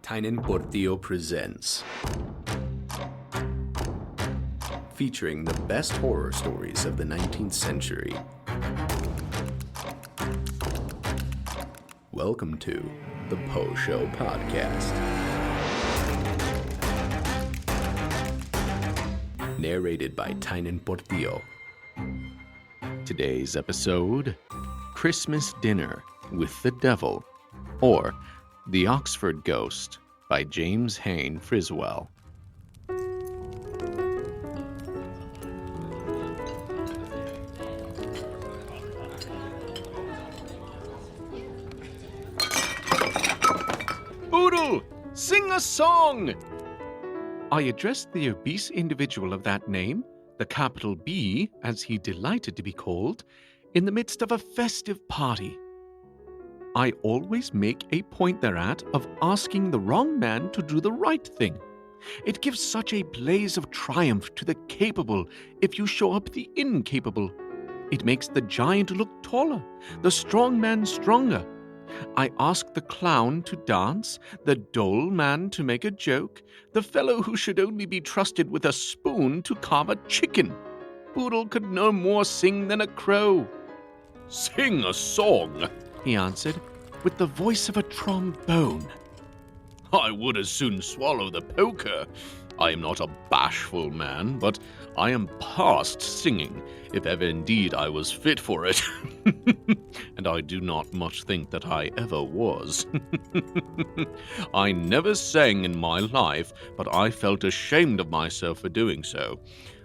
Tynan Portillo presents, featuring the best horror stories of the 19th century. Welcome to the Poe Show podcast. Narrated by Tynan Portillo. Today's episode, Christmas Dinner with the Devil, or The Oxford Ghost by James Hain Friswell. Boodle, sing a song! I addressed the obese individual of that name, the capital B, as he delighted to be called, in the midst of a festive party. I always make a point thereat of asking the wrong man to do the right thing. It gives such a blaze of triumph to the capable if you show up the incapable. It makes the giant look taller, the strong man stronger. I ask the clown to dance, the dull man to make a joke, the fellow who should only be trusted with a spoon to carve a chicken. Boodle could no more sing than a crow. "Sing a song," he answered, with the voice of a trombone. "I would as soon swallow the poker. I am not a bashful man, but I am past singing, if ever indeed I was fit for it. And I do not much think that I ever was. I never sang in my life, but I felt ashamed of myself for doing so.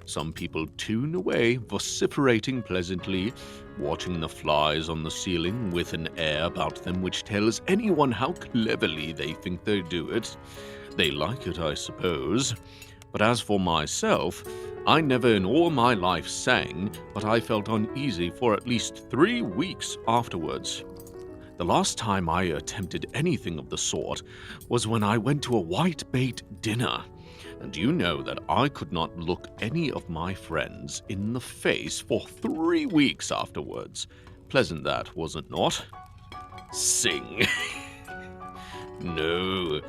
Some people tune away, vociferating pleasantly, watching the flies on the ceiling with an air about them which tells anyone how cleverly they think they do it. They like it, I suppose. But as for myself, I never in all my life sang, but I felt uneasy for at least 3 weeks afterwards. The last time I attempted anything of the sort was when I went to a whitebait dinner. And you know that I could not look any of my friends in the face for 3 weeks afterwards. Pleasant that, was it not? Sing. No,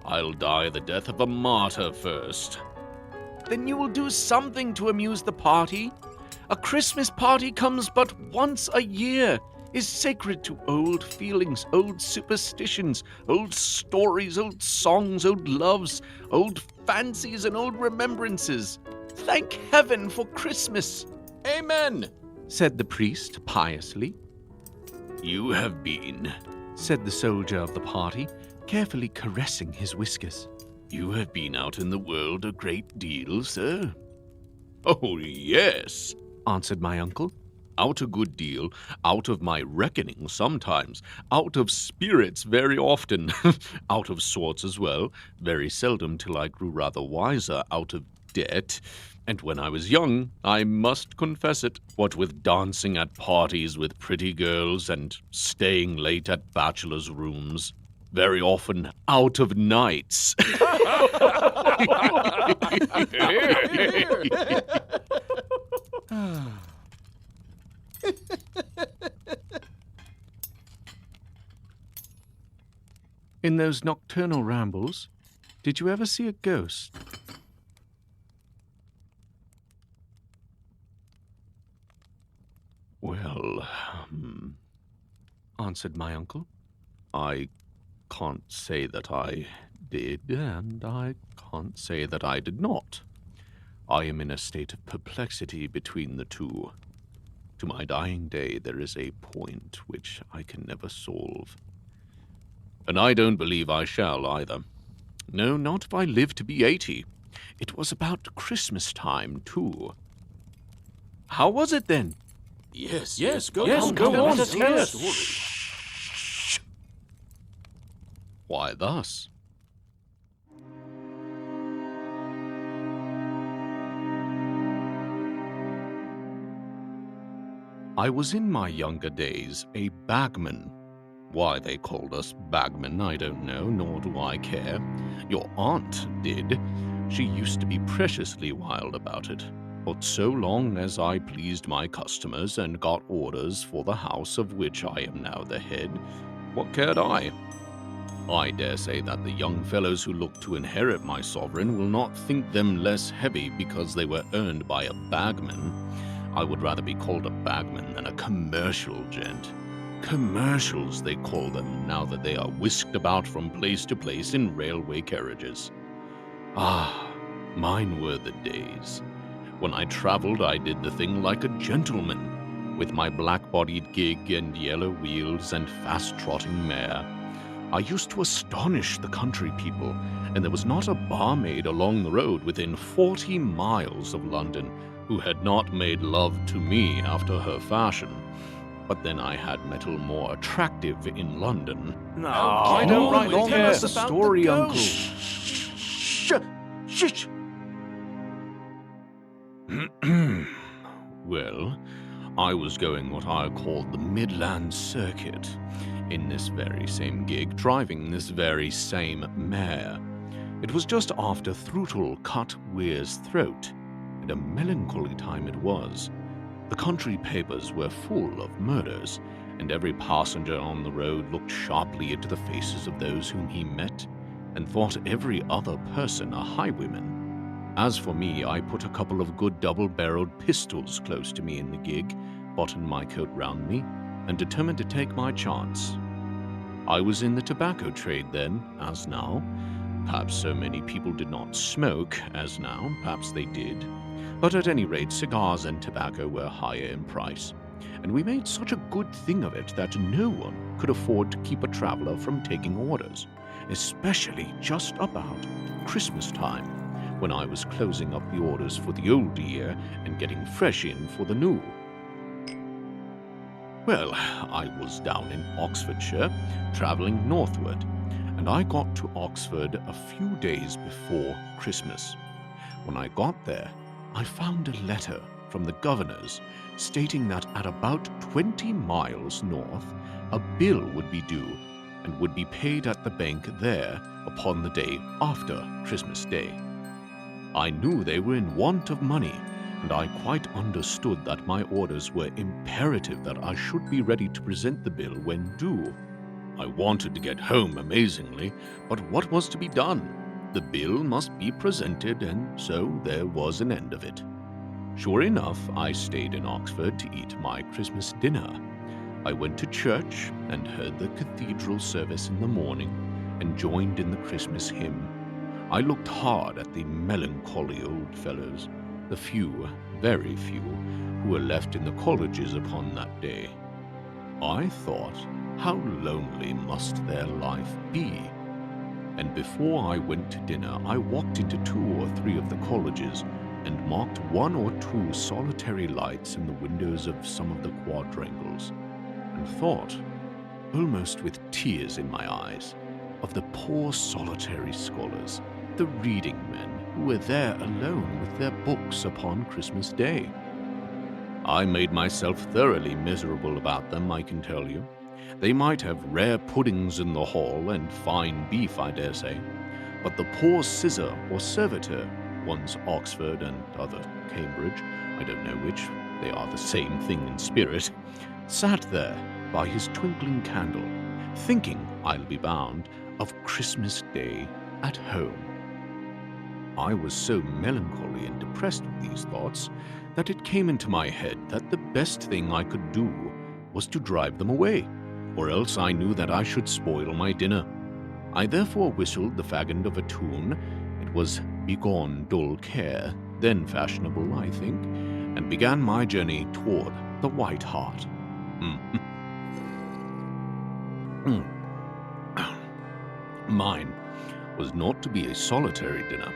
I'll die the death of a martyr first. Then you will do something to amuse the party. A Christmas party comes but once a year, is sacred to old feelings, old superstitions, old stories, old songs, old loves, old fancies, and old remembrances. Thank heaven for Christmas. Amen, said the priest piously. You have been, said the soldier of the party, carefully caressing his whiskers. You have been out in the world a great deal, sir? Oh, yes, answered my uncle. Out a good deal, out of my reckoning sometimes, out of spirits very often, out of sorts as well, very seldom till I grew rather wiser, out of debt. And when I was young, I must confess it, what with dancing at parties with pretty girls and staying late at bachelors' rooms, very often out of nights. In those nocturnal rambles, did you ever see a ghost? Well, answered my uncle, I can't say that I did, and I can't say that I did not. I am in a state of perplexity between the two. To my dying day, there is a point which I can never solve. And I don't believe I shall either. No, not if I live to be 80. It was about Christmas time, too. How was it then? Yes, go on, tell us. Why thus? I was in my younger days a bagman. Why they called us bagmen, I don't know, nor do I care. Your aunt did. She used to be preciously wild about it. But so long as I pleased my customers and got orders for the house of which I am now the head, what cared I? I dare say that the young fellows who look to inherit my sovereign will not think them less heavy because they were earned by a bagman. I would rather be called a bagman than a commercial gent. Commercials, they call them, now that they are whisked about from place to place in railway carriages. Ah, mine were the days. When I traveled, I did the thing like a gentleman, with my black-bodied gig and yellow wheels and fast-trotting mare. I used to astonish the country people, and there was not a barmaid along the road within 40 miles of London who had not made love to me after her fashion. But then I had metal more attractive in London. No, I don't right tell longer us the about story, the Uncle. Shh! Well, I was going what I called the Midland Circuit, in this very same gig, driving this very same mare. It was just after Throotle cut Weir's throat, and a melancholy time it was. The country papers were full of murders, and every passenger on the road looked sharply into the faces of those whom he met, and thought every other person a highwayman. As for me, I put a couple of good double-barreled pistols close to me in the gig, buttoned my coat round me, and determined to take my chance. I was in the tobacco trade then, as now. Perhaps so many people did not smoke as now, perhaps they did. But at any rate, cigars and tobacco were higher in price, and we made such a good thing of it that no one could afford to keep a traveler from taking orders, especially just about Christmas time, when I was closing up the orders for the old year and getting fresh in for the new. Well, I was down in Oxfordshire, travelling northward, and I got to Oxford a few days before Christmas. When I got there, I found a letter from the governors stating that at about 20 miles north, a bill would be due and would be paid at the bank there upon the day after Christmas Day. I knew they were in want of money, and I quite understood that my orders were imperative that I should be ready to present the bill when due. I wanted to get home amazingly, but what was to be done? The bill must be presented, and so there was an end of it. Sure enough, I stayed in Oxford to eat my Christmas dinner. I went to church and heard the cathedral service in the morning and joined in the Christmas hymn. I looked hard at the melancholy old fellows, the few, very few, who were left in the colleges upon that day. I thought, how lonely must their life be? And before I went to dinner, I walked into 2 or 3 of the colleges and marked 1 or 2 solitary lights in the windows of some of the quadrangles, and thought, almost with tears in my eyes, of the poor solitary scholars, the reading men who were there alone with their books upon Christmas Day. I made myself thoroughly miserable about them, I can tell you. They might have rare puddings in the hall and fine beef, I dare say, but the poor scissor or servitor, one's Oxford and other Cambridge, I don't know which, they are the same thing in spirit, sat there by his twinkling candle, thinking, I'll be bound, of Christmas Day at home. I was so melancholy and depressed with these thoughts that it came into my head that the best thing I could do was to drive them away, or else I knew that I should spoil my dinner. I therefore whistled the fagend of a tune. It was Begone Dull Care, then fashionable, I think, and began my journey toward the White Hart. Mine was not to be a solitary dinner.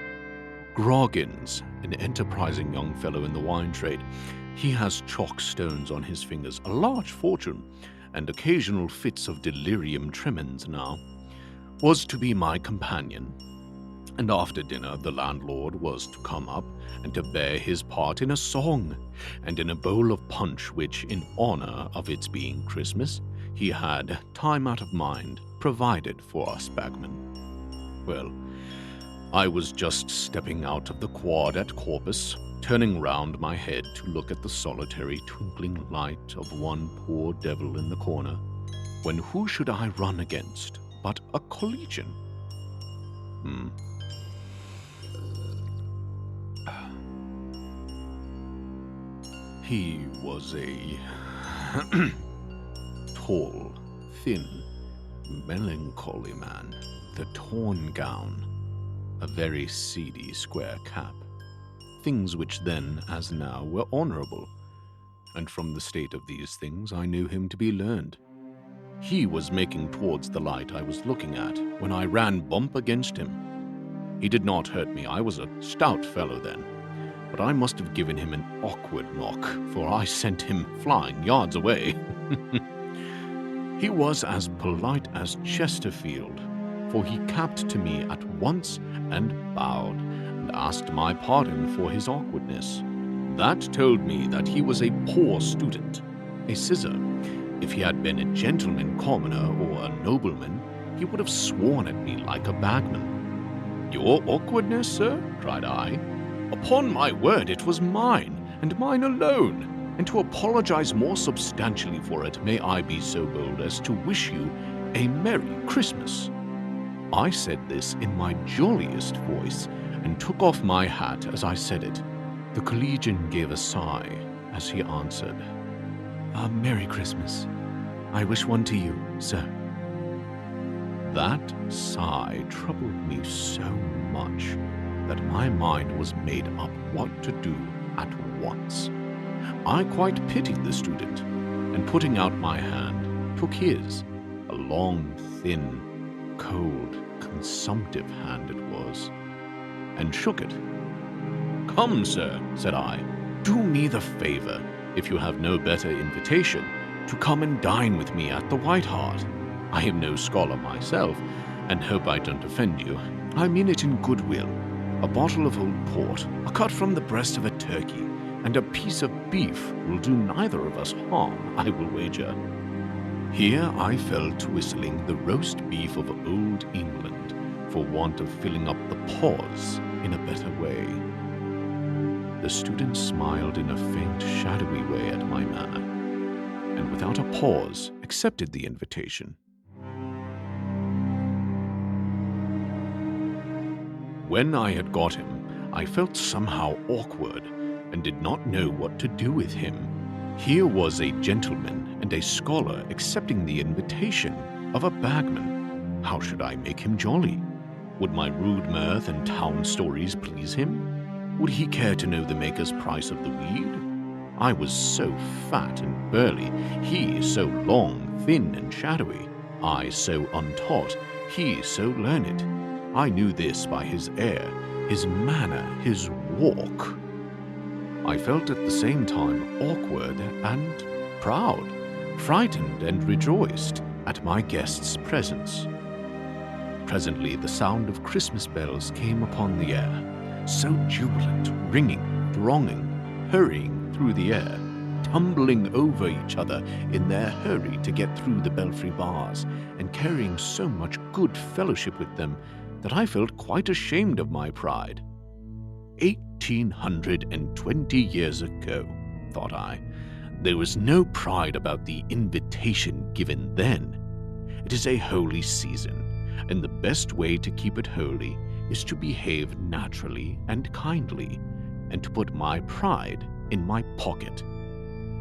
Groggins, an enterprising young fellow in the wine trade, he has chalk stones on his fingers, a large fortune, and occasional fits of delirium tremens now, was to be my companion. And after dinner the landlord was to come up and to bear his part in a song, and in a bowl of punch which, in honor of its being Christmas, he had, time out of mind, provided for us bagmen. Well, I was just stepping out of the quad at Corpus, turning round my head to look at the solitary twinkling light of one poor devil in the corner, when who should I run against but a collegian. He was a tall, thin, melancholy man, with a torn gown, a very seedy square cap, things which then, as now, were honourable, and from the state of these things I knew him to be learned. He was making towards the light I was looking at when I ran bump against him. He did not hurt me, I was a stout fellow then, but I must have given him an awkward knock, for I sent him flying yards away. He was as polite as Chesterfield, for he capped to me at once and bowed, and asked my pardon for his awkwardness. That told me that he was a poor student, a scissor. If he had been a gentleman commoner or a nobleman, he would have sworn at me like a bagman. "Your awkwardness, sir?" cried I. "Upon my word, it was mine, and mine alone. And to apologize more substantially for it, may I be so bold as to wish you a Merry Christmas." I said this in my jolliest voice, and took off my hat as I said it. The collegian gave a sigh as he answered, "A Merry Christmas. I wish one to you, sir." That sigh troubled me so much that my mind was made up what to do at once. I quite pitied the student, and putting out my hand, took his, a long, thin, cold, consumptive hand it was, and shook it. "Come, sir," said I, "do me the favor, if you have no better invitation, to come and dine with me at the White Hart. I am no scholar myself, and hope I don't offend you. I mean it in goodwill. A bottle of old port, a cut from the breast of a turkey, and a piece of beef will do neither of us harm, I will wager." Here I fell to whistling the roast beef of old England, for want of filling up the pause in a better way. The student smiled in a faint, shadowy way at my manner, and without a pause accepted the invitation. When I had got him, I felt somehow awkward, and did not know what to do with him. Here was a gentleman and a scholar accepting the invitation of a bagman. How should I make him jolly? Would my rude mirth and town stories please him? Would he care to know the maker's price of the weed? I was so fat and burly, he so long, thin, and shadowy. I so untaught, he so learned. I knew this by his air, his manner, his walk. I felt at the same time awkward and proud, frightened and rejoiced at my guest's presence. Presently the sound of Christmas bells came upon the air, so jubilant, ringing, thronging, hurrying through the air, tumbling over each other in their hurry to get through the belfry bars, and carrying so much good fellowship with them that I felt quite ashamed of my pride. 1820 years ago, thought I, there was no pride about the invitation given then. It is a holy season, and the best way to keep it holy is to behave naturally and kindly, and to put my pride in my pocket.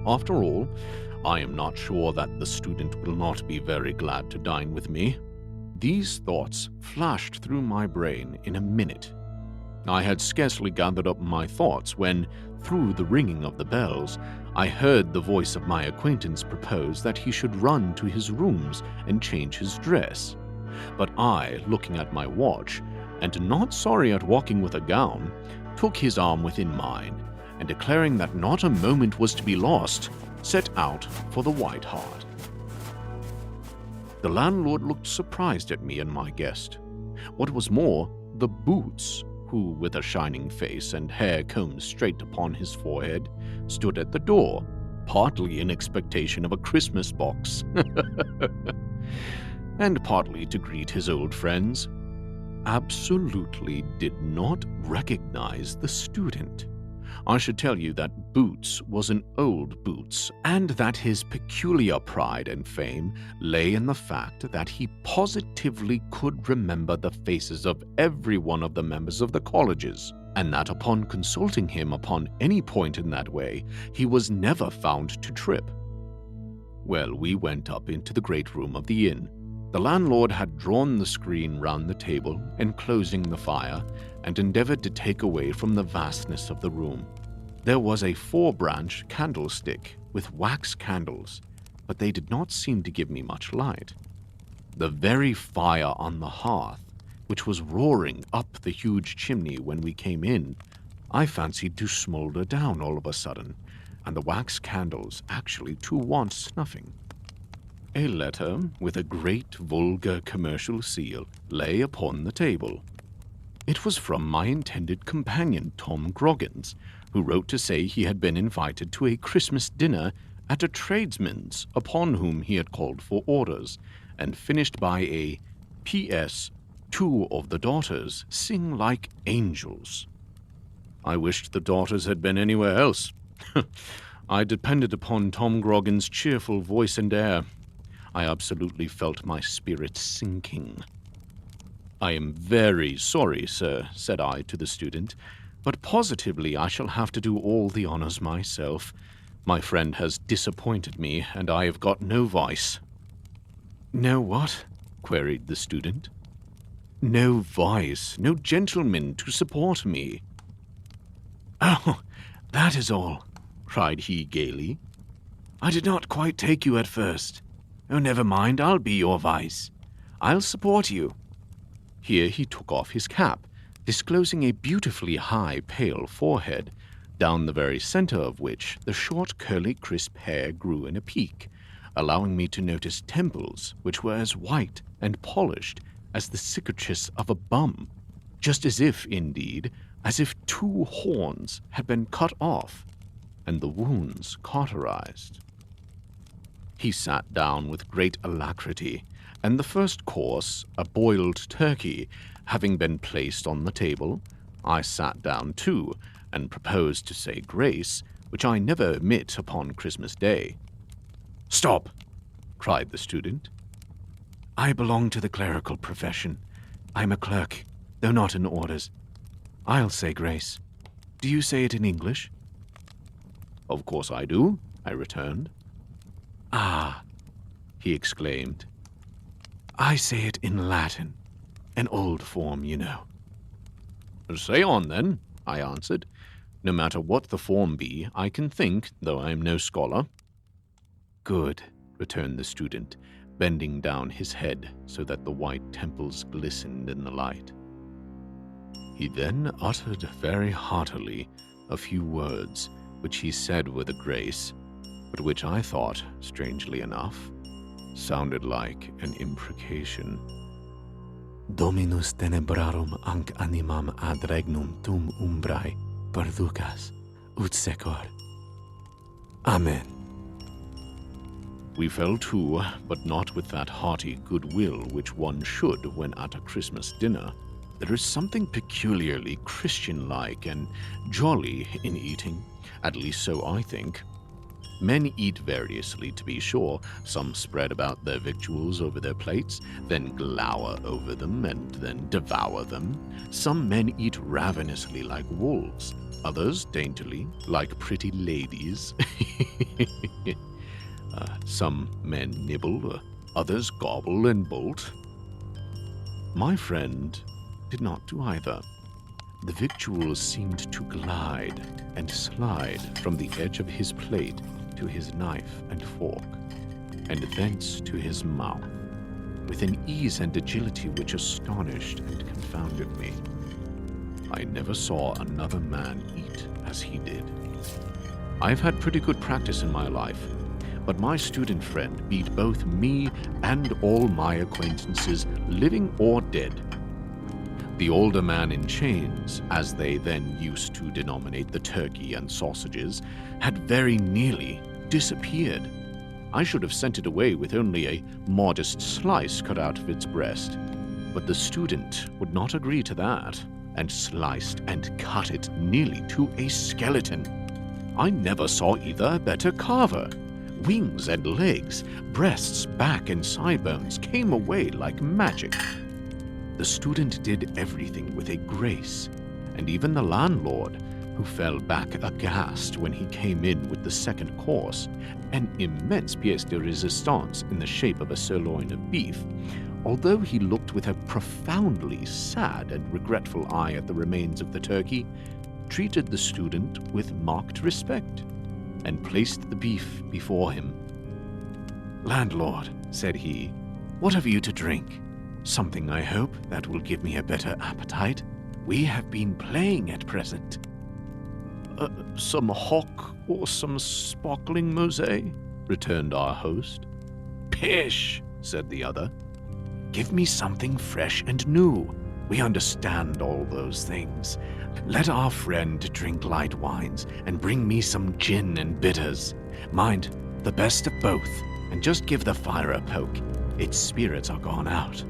After all, I am not sure that the student will not be very glad to dine with me. These thoughts flashed through my brain in a minute. I had scarcely gathered up my thoughts when, through the ringing of the bells, I heard the voice of my acquaintance propose that he should run to his rooms and change his dress. But I, looking at my watch, and not sorry at walking with a gown, took his arm within mine, and declaring that not a moment was to be lost, set out for the White Hart. The landlord looked surprised at me and my guest. What was more, the Boots, who, with a shining face and hair combed straight upon his forehead, stood at the door, partly in expectation of a Christmas box, and partly to greet his old friends, absolutely did not recognize the student. I should tell you that Boots was an old Boots, and that his peculiar pride and fame lay in the fact that he positively could remember the faces of every one of the members of the colleges, and that upon consulting him upon any point in that way, he was never found to trip. Well, we went up into the great room of the inn. The landlord had drawn the screen round the table, enclosing the fire, and endeavored to take away from the vastness of the room. There was a 4-branch candlestick with wax candles, but they did not seem to give me much light. The very fire on the hearth, which was roaring up the huge chimney when we came in, I fancied to smolder down all of a sudden, and the wax candles actually to want snuffing. A letter with a great vulgar commercial seal lay upon the table. It was from my intended companion, Tom Groggins, who wrote to say he had been invited to a Christmas dinner at a tradesman's upon whom he had called for orders, and finished by a P.S. 2 of the daughters sing like angels. I wished the daughters had been anywhere else. I depended upon Tom Groggins' cheerful voice and air. I absolutely felt my spirits sinking. "I am very sorry, sir," said I to the student, "but positively I shall have to do all the honors myself. My friend has disappointed me, and I have got no voice." "No what?" queried the student. "No voice, no gentleman to support me." "Oh, that is all," cried he gaily. "I did not quite take you at first. Oh, never mind, I'll be your vice. I'll support you." Here he took off his cap, disclosing a beautifully high, pale forehead, down the very center of which the short, curly, crisp hair grew in a peak, allowing me to notice temples which were as white and polished as the cicatrice of a bum, just as if, indeed, as if 2 horns had been cut off, and the wounds cauterized. He sat down with great alacrity, and the first course, a boiled turkey, having been placed on the table, I sat down too, and proposed to say grace, which I never omit upon Christmas Day. "Stop!" cried the student. "I belong to the clerical profession. I'm a clerk, though not in orders. I'll say grace. Do you say it in English?" "Of course I do," I returned. "Ah," he exclaimed. "I say it in Latin, an old form, you know." "Say on, then," I answered. "No matter what the form be, I can think, though I am no scholar." "Good," returned the student, bending down his head so that the white temples glistened in the light. He then uttered very heartily a few words, which he said with a grace, but which I thought, strangely enough, sounded like an imprecation. "Dominus tenebrarum anc animam ad regnum tum umbrae perducas ut secor. Amen." We fell to, but not with that hearty goodwill which one should when at a Christmas dinner. There is something peculiarly Christian-like and jolly in eating, at least so I think. Men eat variously, to be sure. Some spread about their victuals over their plates, then glower over them, and then devour them. Some men eat ravenously like wolves, others daintily, like pretty ladies. Some men nibble, others gobble and bolt. My friend did not do either. The victuals seemed to glide and slide from the edge of his plate to his knife and fork, and thence to his mouth, with an ease and agility which astonished and confounded me. I never saw another man eat as he did. I've had pretty good practice in my life, but my student friend beat both me and all my acquaintances, living or dead. The older man in chains, as they then used to denominate the turkey and sausages, had very nearly disappeared. I should have sent it away with only a modest slice cut out of its breast, but the student would not agree to that. and sliced and cut it nearly to a skeleton. I never saw either a better carver. Wings and legs, breasts, back, and side bones came away like magic. The student did everything with a grace, and even the landlord, who fell back aghast when he came in with the second course, an immense pièce de résistance in the shape of a sirloin of beef, although he looked with a profoundly sad and regretful eye at the remains of the turkey, treated the student with marked respect, and placed the beef before him. "Landlord," said he, "what have you to drink? Something, I hope, that will give me a better appetite. We have been playing at present." Some hock or some sparkling mosé," returned our host. "Pish," said the other. "Give me something fresh and new. We understand all those things. Let our friend drink light wines and bring me some gin and bitters. Mind, the best of both, and just give the fire a poke. Its spirits are gone out."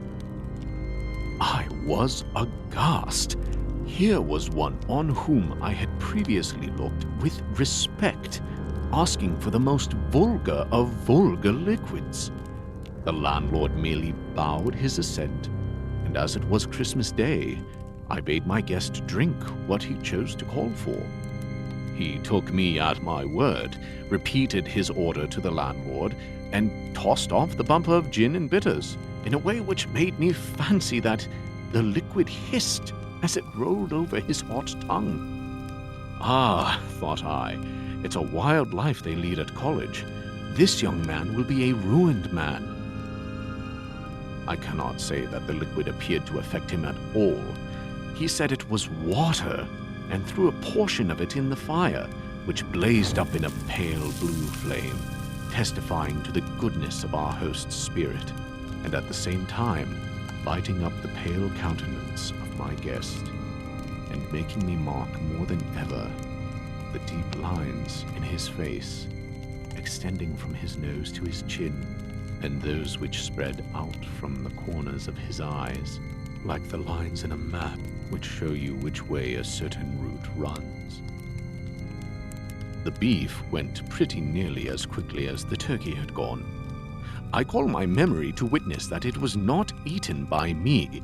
I was aghast. Here was one on whom I had previously looked with respect, asking for the most vulgar of vulgar liquids. The landlord merely bowed his assent, and as it was Christmas Day, I bade my guest drink what he chose to call for. He took me at my word, repeated his order to the landlord, and tossed off the bumper of gin and bitters in a way which made me fancy that the liquid hissed as it rolled over his hot tongue. "Ah," thought I, "it's a wild life they lead at college. This young man will be a ruined man." I cannot say that the liquid appeared to affect him at all. He said it was water, and threw a portion of it in the fire, which blazed up in a pale blue flame, testifying to the goodness of our host's spirit, and at the same time lighting up the pale countenance of my guest, and making me mark more than ever the deep lines in his face, extending from his nose to his chin, and those which spread out from the corners of his eyes, like the lines in a map which show you which way a certain route runs. The beef went pretty nearly as quickly as the turkey had gone. I call my memory to witness that it was not eaten by me.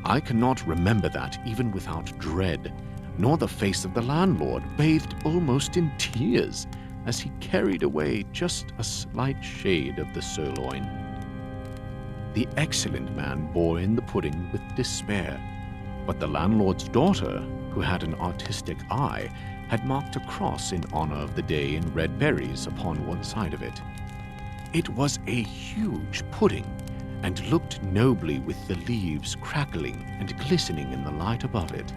I cannot remember that even without dread, nor the face of the landlord, bathed almost in tears, as he carried away just a slight shade of the sirloin. The excellent man bore in the pudding with despair, but the landlord's daughter, who had an artistic eye, had marked a cross in honor of the day in red berries upon one side of it. It was a huge pudding, and looked nobly with the leaves crackling and glistening in the light above it.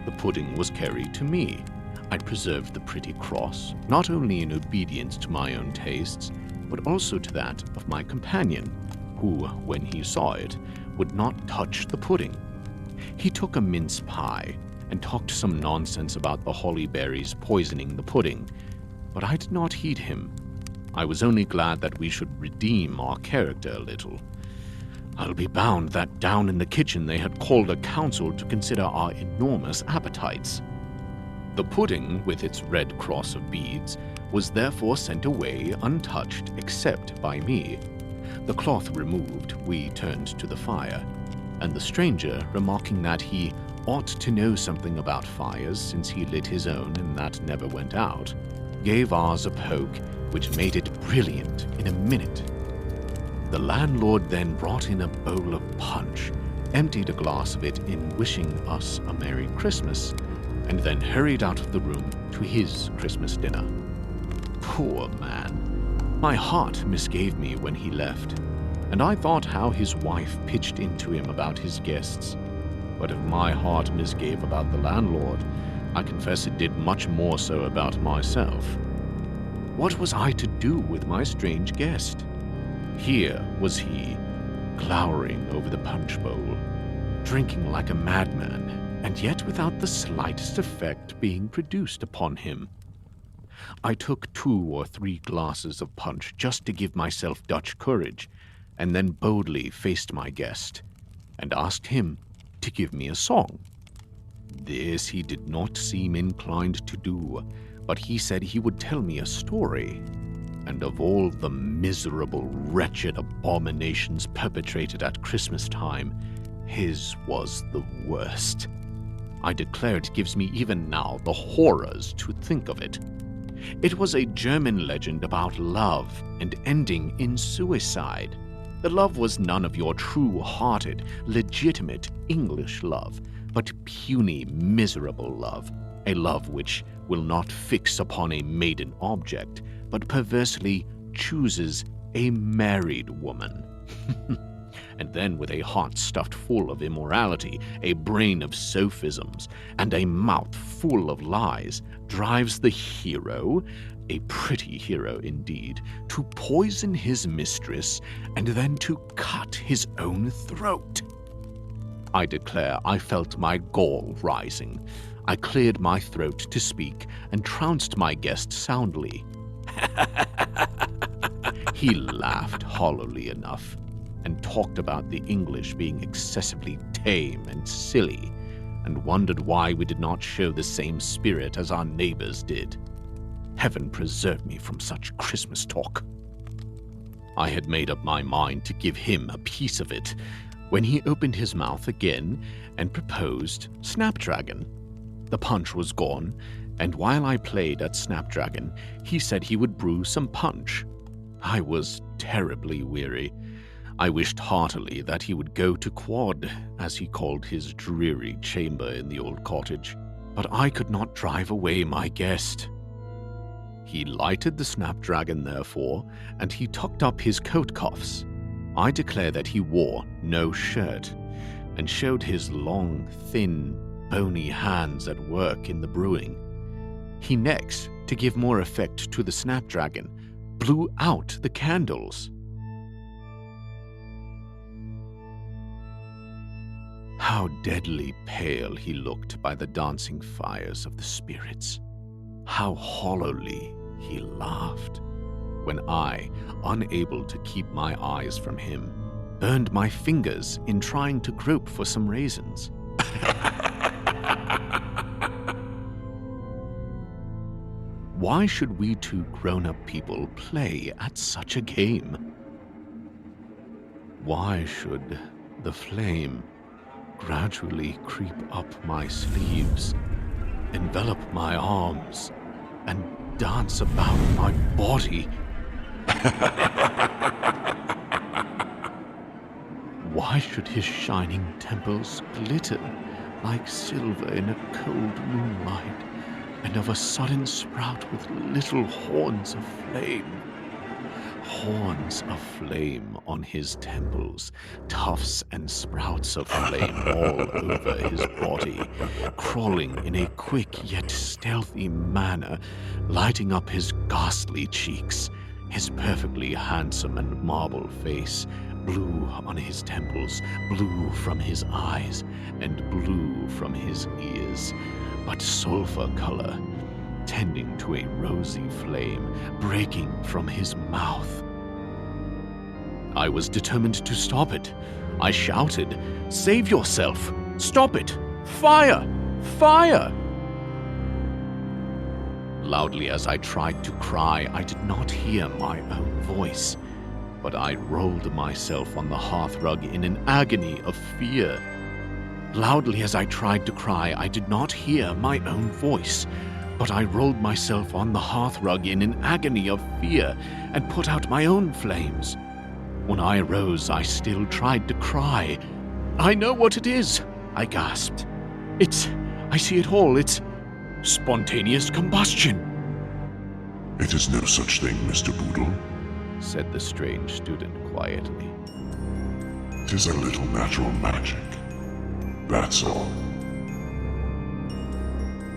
The pudding was carried to me. I preserved the pretty cross, not only in obedience to my own tastes, but also to that of my companion, who, when he saw it, would not touch the pudding. He took a mince pie, and talked some nonsense about the holly berries poisoning the pudding, but I did not heed him. I was only glad that we should redeem our character a little. I'll be bound that down in the kitchen they had called a council to consider our enormous appetites. The pudding, with its red cross of beads, was therefore sent away untouched except by me. The cloth removed, we turned to the fire, and the stranger, remarking that he ought to know something about fires since he lit his own and that never went out, gave ours a poke which made it brilliant in a minute. The landlord then brought in a bowl of punch, emptied a glass of it in wishing us a Merry Christmas, and then hurried out of the room to his Christmas dinner. Poor man! My heart misgave me when he left, and I thought how his wife pitched into him about his guests. But if my heart misgave about the landlord, I confess it did much more so about myself. What was I to do with my strange guest? Here was he, glowering over the punch bowl, drinking like a madman, and yet without the slightest effect being produced upon him. I took 2 or 3 glasses of punch just to give myself Dutch courage, and then boldly faced my guest, and asked him to give me a song. This he did not seem inclined to do, but he said he would tell me a story. And of all the miserable, wretched abominations perpetrated at Christmas time, his was the worst. I declare it gives me even now the horrors to think of it. It was a German legend about love and ending in suicide. The love was none of your true-hearted, legitimate English love, but puny, miserable love, a love which will not fix upon a maiden object, but perversely chooses a married woman. And then with a heart stuffed full of immorality, a brain of sophisms, and a mouth full of lies, drives the hero, a pretty hero indeed, to poison his mistress and then to cut his own throat. I declare I felt my gall rising. I cleared my throat to speak and trounced my guest soundly. He laughed hollowly enough and talked about the English being excessively tame and silly, and wondered why we did not show the same spirit as our neighbors did. Heaven preserve me from such Christmas talk. I had made up my mind to give him a piece of it, when he opened his mouth again and proposed Snapdragon. The punch was gone, and while I played at Snapdragon, he said he would brew some punch. I was terribly weary. I wished heartily that he would go to Quad, as he called his dreary chamber in the old cottage, but I could not drive away my guest. He lighted the Snapdragon, therefore, and he tucked up his coat cuffs. I declare that he wore no shirt, and showed his long, thin, bony hands at work in the brewing. He next, to give more effect to the Snapdragon, blew out the candles. How deadly pale he looked by the dancing fires of the spirits. How hollowly he laughed, when I, unable to keep my eyes from him, burned my fingers in trying to grope for some raisins. Why should we two grown-up people play at such a game? Why should the flame gradually creep up my sleeves, envelop my arms, and dance about my body? Why should his shining temples glitter like silver in a cold moonlight, and of a sudden sprout with little horns of flame? Horns of flame on his temples, tufts and sprouts of flame all over his body, crawling in a quick yet stealthy manner, lighting up his ghastly cheeks, his perfectly handsome and marble face, blue on his temples, blue from his eyes, and blue from his ears, but sulphur color, tending to a rosy flame breaking from his mouth. I was determined to stop it. I shouted, "Save yourself! Stop it! Fire! Fire!" Loudly as I tried to cry, I did not hear my own voice, but I rolled myself on the hearthrug in an agony of fear. Loudly as I tried to cry, I did not hear my own voice, but I rolled myself on the hearthrug in an agony of fear and put out my own flames. When I rose, I still tried to cry. "I know what it is," I gasped. I see it all. It's spontaneous combustion." "It is no such thing, Mr. Boodle," said the strange student quietly. "'Tis a little natural magic. That's all."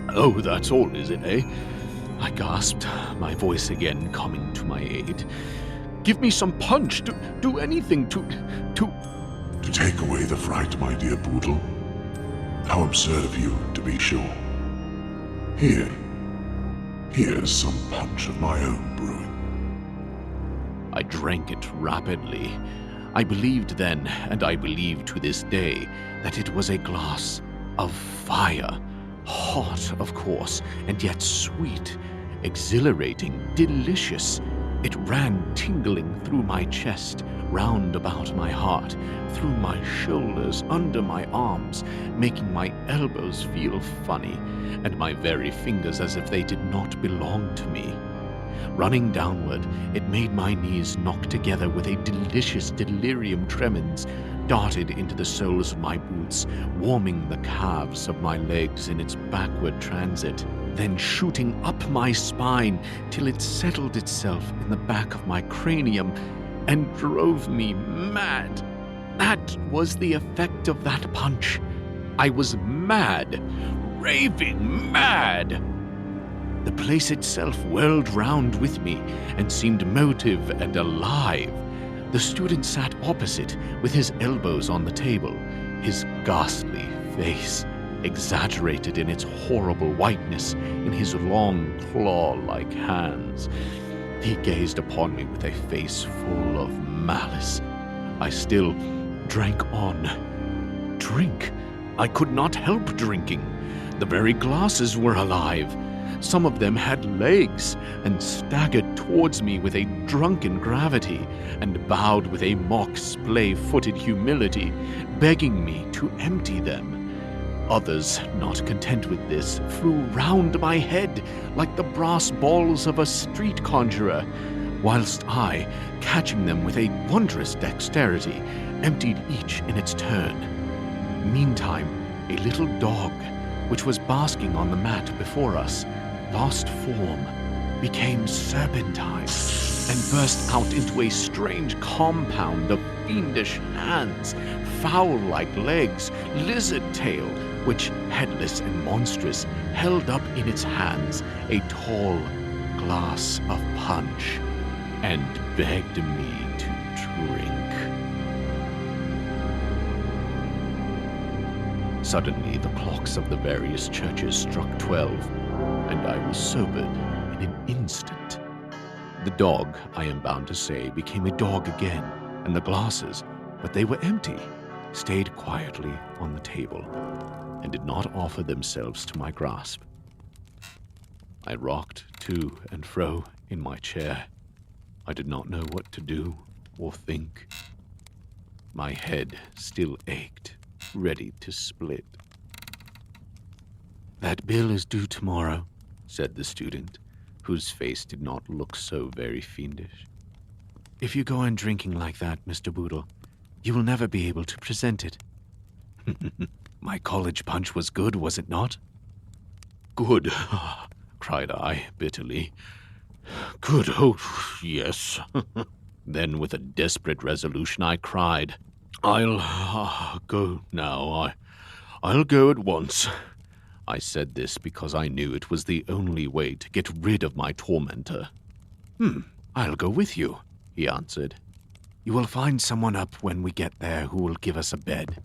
"Oh, that's all, is it, eh?" I gasped, my voice again coming to my aid. "Give me some punch. Do anything to... To take away the fright, my dear Boodle. How absurd of you, to be sure. Here's some punch of my own brewing." I drank it rapidly. I believed then, and I believe to this day, that it was a glass of fire, hot, of course, and yet sweet, exhilarating, delicious. It ran tingling through my chest, round about my heart, through my shoulders, under my arms, making my elbows feel funny, and my very fingers as if they did not belong to me. Running downward, it made my knees knock together with a delicious delirium tremens, darted into the soles of my boots, warming the calves of my legs in its backward transit, then shooting up my spine till it settled itself in the back of my cranium and drove me mad. That was the effect of that punch. I was mad, raving mad. The place itself whirled round with me and seemed motive and alive. The student sat opposite, with his elbows on the table, his ghastly face exaggerated in its horrible whiteness in his long claw-like hands. He gazed upon me with a face full of malice. I still drank on. Drink? I could not help drinking. The very glasses were alive. Some of them had legs and staggered towards me with a drunken gravity and bowed with a mock splay-footed humility, begging me to empty them. Others, not content with this, flew round my head like the brass balls of a street conjurer, whilst I, catching them with a wondrous dexterity, emptied each in its turn. Meantime, a little dog, which was basking on the mat before us, lost form, became serpentine, and burst out into a strange compound of fiendish hands, fowl-like legs, lizard tail, which, headless and monstrous, held up in its hands a tall glass of punch, and begged me to drink. Suddenly the clocks of the various churches struck 12, and I was sobered in an instant. The dog, I am bound to say, became a dog again, and the glasses, but they were empty, stayed quietly on the table, and did not offer themselves to my grasp. I rocked to and fro in my chair. I did not know what to do or think. My head still ached, ready to split. "That bill is due tomorrow," said the student, whose face did not look so very fiendish. "If you go on drinking like that, Mr. Boodle, you will never be able to present it." "My college punch was good, was it not?" "Good," cried I bitterly. "Good, oh, yes." Then with a desperate resolution I cried, I'll go now. I'll go at once." I said this because I knew it was the only way to get rid of my tormentor. "I'll go with you," he answered. "You will find someone up when we get there who will give us a bed.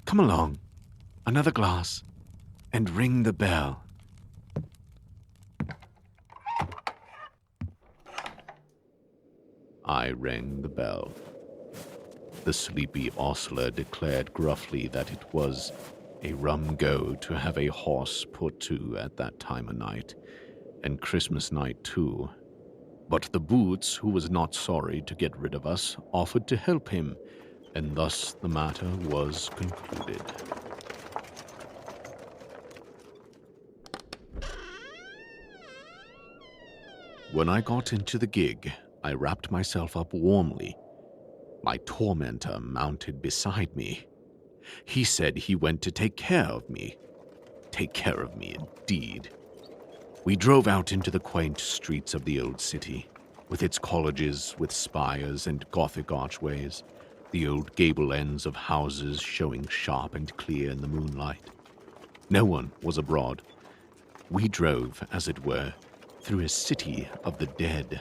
Come along, another glass, and ring the bell." I rang the bell. The sleepy ostler declared gruffly that it was a rum go to have a horse put to at that time of night, and Christmas night too. But the Boots, who was not sorry to get rid of us, offered to help him, and thus the matter was concluded. When I got into the gig, I wrapped myself up warmly. My tormentor mounted beside me. He said he went to take care of me. Take care of me, indeed. We drove out into the quaint streets of the old city, with its colleges with spires and Gothic archways, the old gable ends of houses showing sharp and clear in the moonlight. No one was abroad. We drove, as it were, through a city of the dead.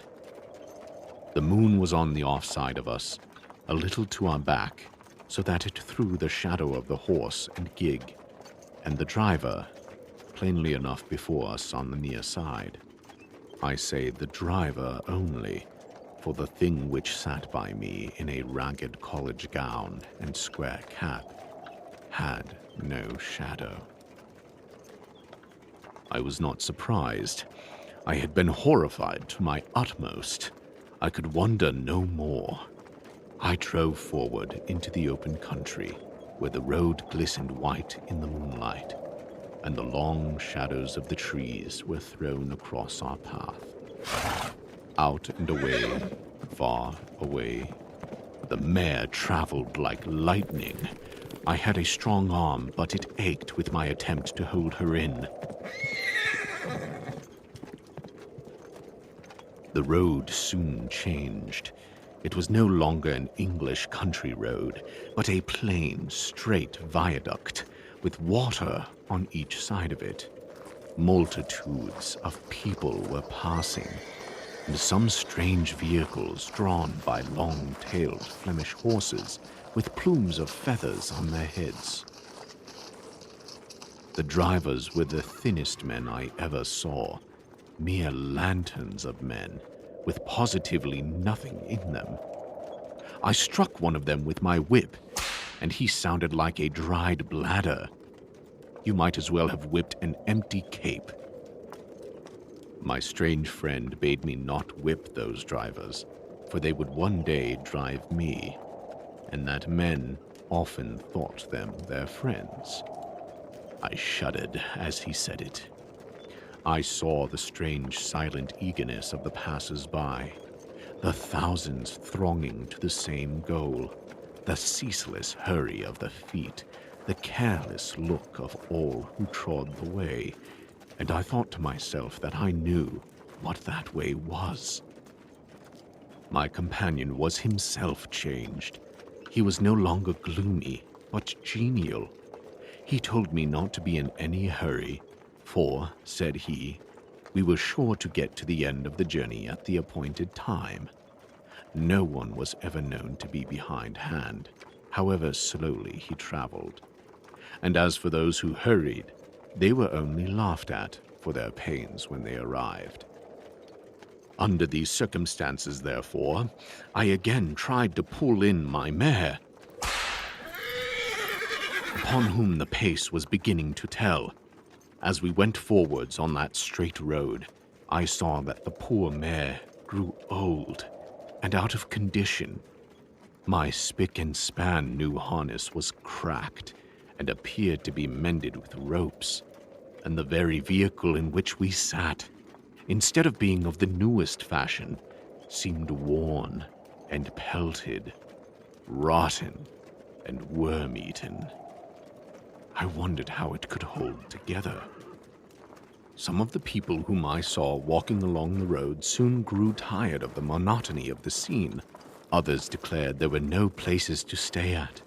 The moon was on the offside of us, a little to our back, so that it threw the shadow of the horse and gig, and the driver plainly enough before us on the near side. I say the driver only, for the thing which sat by me in a ragged college gown and square cap had no shadow. I was not surprised. I had been horrified to my utmost. I could wonder no more. I drove forward into the open country, where the road glistened white in the moonlight, and the long shadows of the trees were thrown across our path. Out and away, far away. The mare traveled like lightning. I had a strong arm, but it ached with my attempt to hold her in. The road soon changed. It was no longer an English country road, but a plain, straight viaduct with water on each side of it. Multitudes of people were passing, and some strange vehicles drawn by long-tailed Flemish horses with plumes of feathers on their heads. The drivers were the thinnest men I ever saw, mere lanterns of men, with positively nothing in them. I struck one of them with my whip, and he sounded like a dried bladder. You might as well have whipped an empty cape. My strange friend bade me not whip those drivers, for they would one day drive me, and that men often thought them their friends. I shuddered as he said it. I saw the strange silent eagerness of the passers-by, the thousands thronging to the same goal, the ceaseless hurry of the feet, the careless look of all who trod the way, and I thought to myself that I knew what that way was. My companion was himself changed. He was no longer gloomy, but genial. He told me not to be in any hurry, for, said he, we were sure to get to the end of the journey at the appointed time. No one was ever known to be behindhand, however slowly he traveled. And as for those who hurried, they were only laughed at for their pains when they arrived. Under these circumstances, therefore, I again tried to pull in my mare, upon whom the pace was beginning to tell. As we went forwards on that straight road, I saw that the poor mare grew old and out of condition. My spick and span new harness was cracked and appeared to be mended with ropes, and the very vehicle in which we sat, instead of being of the newest fashion, seemed worn and pelted, rotten and worm-eaten. I wondered how it could hold together. Some of the people whom I saw walking along the road soon grew tired of the monotony of the scene. Others declared there were no places to stay at,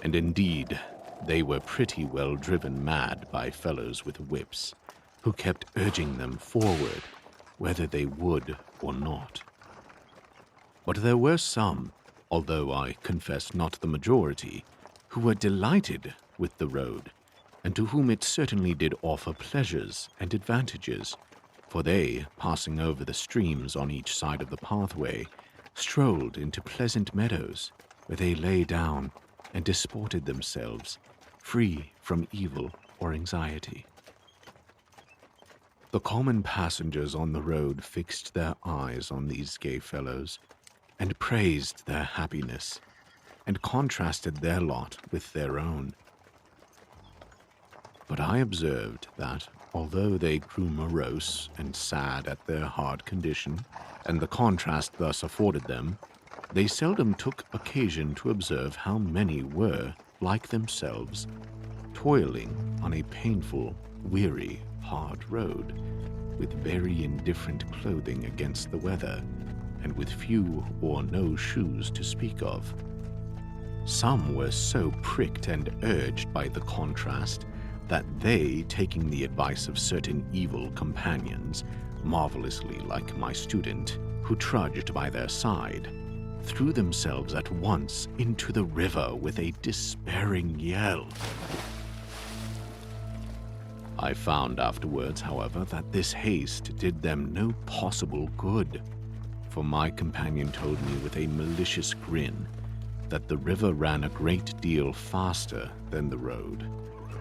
and indeed, they were pretty well driven mad by fellows with whips, who kept urging them forward, whether they would or not. But there were some, although I confess not the majority, who were delighted with the road, and to whom it certainly did offer pleasures and advantages, for they, passing over the streams on each side of the pathway, strolled into pleasant meadows, where they lay down and disported themselves, free from evil or anxiety. The common passengers on the road fixed their eyes on these gay fellows, and praised their happiness, and contrasted their lot with their own. But I observed that, although they grew morose and sad at their hard condition, and the contrast thus afforded them, they seldom took occasion to observe how many were, like themselves, toiling on a painful, weary, hard road, with very indifferent clothing against the weather, and with few or no shoes to speak of. Some were so pricked and urged by the contrast that they, taking the advice of certain evil companions, marvelously like my student, who trudged by their side, threw themselves at once into the river with a despairing yell. I found afterwards, however, that this haste did them no possible good, for my companion told me with a malicious grin that the river ran a great deal faster than the road,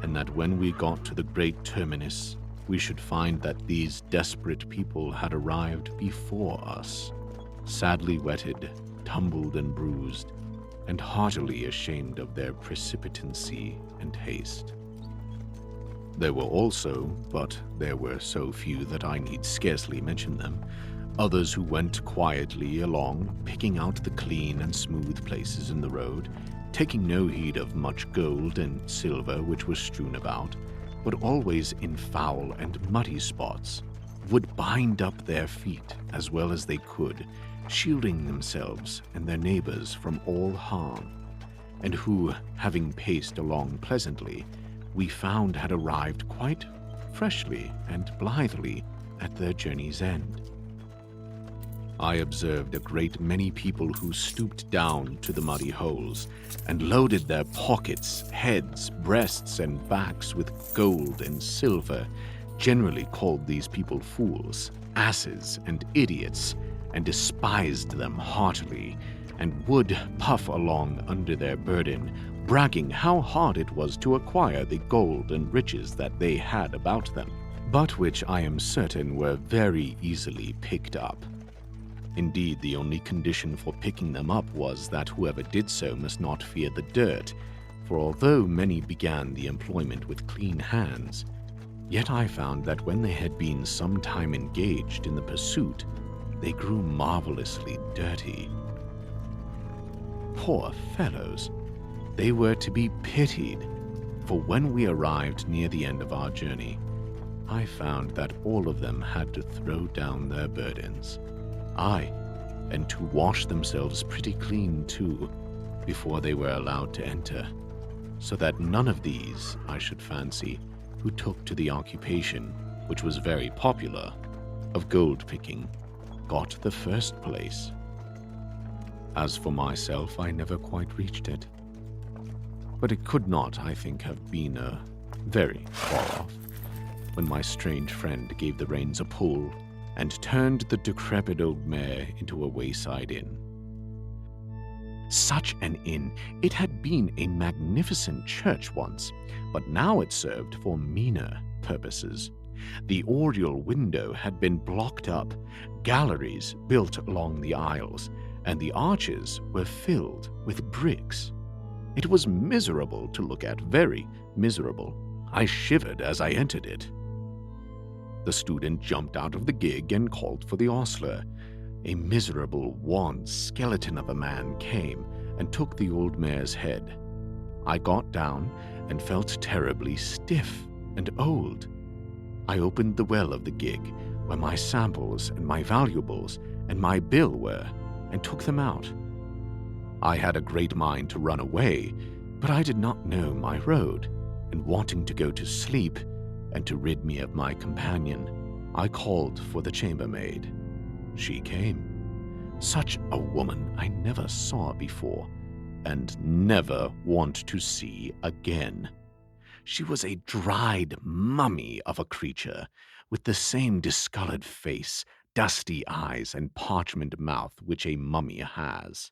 and that when we got to the great terminus, we should find that these desperate people had arrived before us, sadly wetted, tumbled and bruised, and heartily ashamed of their precipitancy and haste. There were also, but there were so few that I need scarcely mention them, others who went quietly along, picking out the clean and smooth places in the road, taking no heed of much gold and silver which was strewn about, but always in foul and muddy spots, would bind up their feet as well as they could, shielding themselves and their neighbors from all harm, and who, having paced along pleasantly, we found had arrived quite freshly and blithely at their journey's end. I observed a great many people who stooped down to the muddy holes and loaded their pockets, heads, breasts, and backs with gold and silver, generally called these people fools, asses, and idiots, and despised them heartily, and would puff along under their burden, bragging how hard it was to acquire the gold and riches that they had about them, but which I am certain were very easily picked up. Indeed, the only condition for picking them up was that whoever did so must not fear the dirt, for although many began the employment with clean hands, yet I found that when they had been some time engaged in the pursuit, they grew marvelously dirty. Poor fellows! They were to be pitied, for when we arrived near the end of our journey, I found that all of them had to throw down their burdens. Aye, and to wash themselves pretty clean too, before they were allowed to enter, so that none of these, I should fancy, who took to the occupation, which was very popular, of gold picking, got the first place. As for myself, I never quite reached it. But it could not, I think, have been very far off, when my strange friend gave the reins a pull and turned the decrepit old mare into a wayside inn. Such an inn! It had been a magnificent church once, but now it served for meaner purposes. The oriel window had been blocked up, galleries built along the aisles, and the arches were filled with bricks. It was miserable to look at, very miserable. I shivered as I entered it. The student jumped out of the gig and called for the ostler. A miserable, wan skeleton of a man came and took the old mare's head. I got down and felt terribly stiff and old. I opened the well of the gig, where my samples and my valuables and my bill were, and took them out. I had a great mind to run away, but I did not know my road, and wanting to go to sleep, and to rid me of my companion, I called for the chambermaid. She came. Such a woman I never saw before, and never want to see again. She was a dried mummy of a creature, with the same discolored face, dusty eyes, and parchment mouth which a mummy has.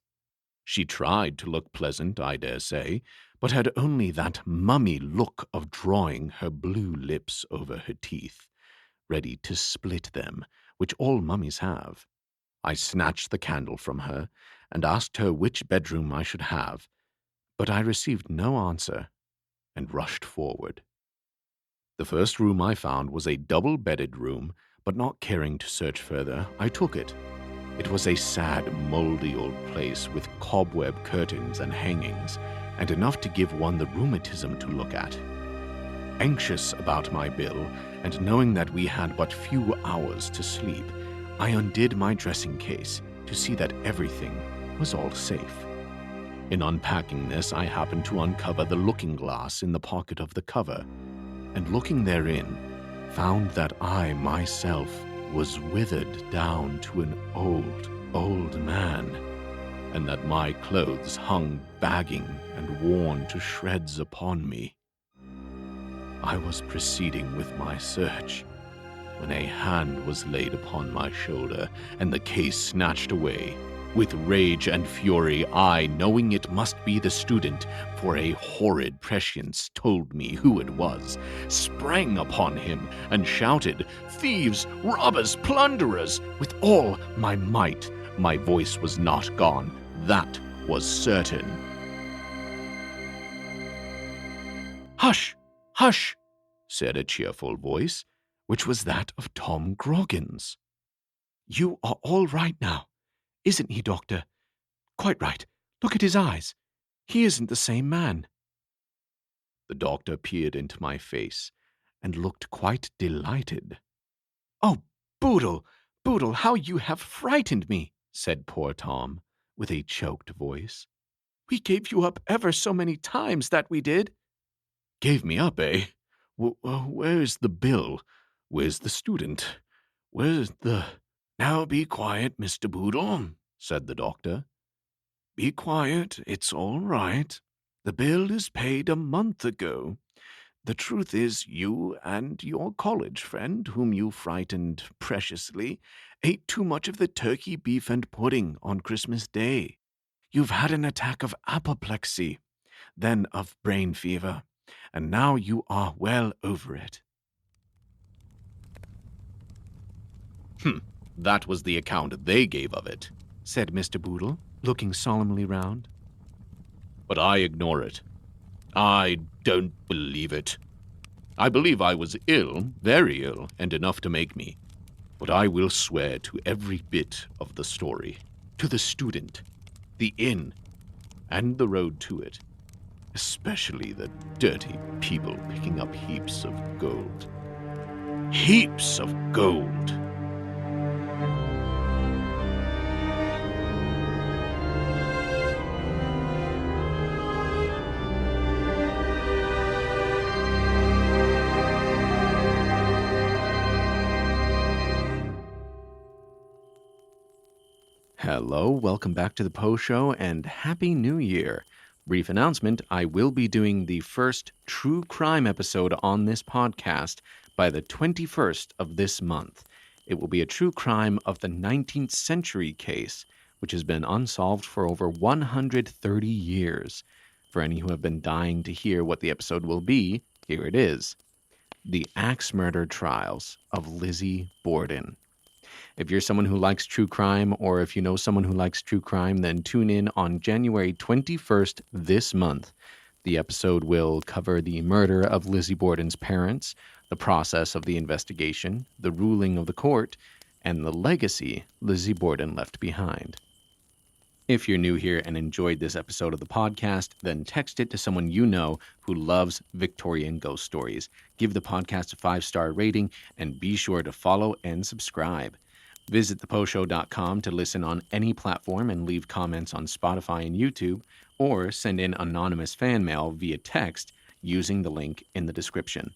She tried to look pleasant, I dare say, but had only that mummy look of drawing her blue lips over her teeth, ready to split them, which all mummies have. I snatched the candle from her, and asked her which bedroom I should have, but I received no answer, and rushed forward. The first room I found was a double-bedded room, but not caring to search further, I took it. It was a sad, mouldy old place with cobweb curtains and hangings, and enough to give one the rheumatism to look at. Anxious about my bill, and knowing that we had but few hours to sleep, I undid my dressing case to see that everything was all safe. In unpacking this, I happened to uncover the looking-glass in the pocket of the cover, and looking therein, found that I myself was withered down to an old man, and that my clothes hung bagging and worn to shreds upon me. I was proceeding with my search, when a hand was laid upon my shoulder, and the case snatched away, With rage and fury, I, knowing it must be the student, for a horrid prescience told me who it was, sprang upon him and shouted, "Thieves, robbers, plunderers!" with all my might. My voice was not gone, that was certain. "Hush! Hush!" said a cheerful voice, which was that of Tom Groggins. "You are all right now, isn't he, Doctor? Quite right. Look at his eyes. He isn't the same man." The doctor peered into my face and looked quite delighted. "Oh, Boodle, Boodle, how you have frightened me," said poor Tom, with a choked voice. "We gave you up ever so many times, that we did." "Gave me up, eh? Where's the bill? Where's the student? Where's the—" "Now be quiet, Mr. Boodle," said the doctor. "Be quiet, it's all right. The bill is paid a month ago. The truth is, you and your college friend, whom you frightened preciously, ate too much of the turkey, beef, and pudding on Christmas Day. You've had an attack of apoplexy, then of brain fever, and now you are well over it." That was the account they gave of it," said Mr. Boodle, looking solemnly round. "But I ignore it. I don't believe it. I believe I was ill, very ill, and enough to make me. But I will swear to every bit of the story, to the student, the inn, and the road to it, especially the dirty people picking up heaps of gold. Heaps of gold!" Hello, welcome back to the Poe Show, and Happy New Year. Brief announcement, I will be doing the first true crime episode on this podcast by the 21st of this month. It will be a true crime of the 19th century case, which has been unsolved for over 130 years. For any who have been dying to hear what the episode will be, here it is. The Axe Murder Trials of Lizzie Borden. If you're someone who likes true crime, or if you know someone who likes true crime, then tune in on January 21st this month. The episode will cover the murder of Lizzie Borden's parents, the process of the investigation, the ruling of the court, and the legacy Lizzie Borden left behind. If you're new here and enjoyed this episode of the podcast, then text it to someone you know who loves Victorian ghost stories. Give the podcast a 5-star rating, and be sure to follow and subscribe. Visit theposhow.com to listen on any platform and leave comments on Spotify and YouTube, or send in anonymous fan mail via text using the link in the description.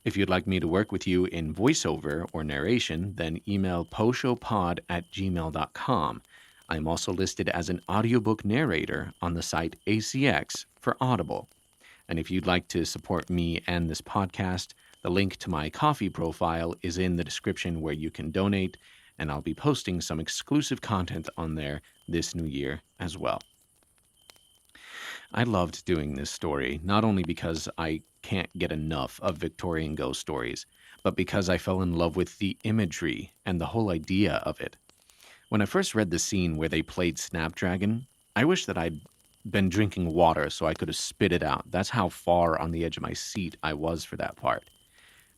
If you'd like me to work with you in voiceover or narration, then email poshowpod@gmail.com. I'm also listed as an audiobook narrator on the site ACX for Audible. And if you'd like to support me and this podcast, the link to my Ko-fi profile is in the description where you can donate, and I'll be posting some exclusive content on there this new year as well. I loved doing this story, not only because I can't get enough of Victorian ghost stories, but because I fell in love with the imagery and the whole idea of it. When I first read the scene where they played Snapdragon, I wish that I'd been drinking water so I could have spit it out. That's how far on the edge of my seat I was for that part.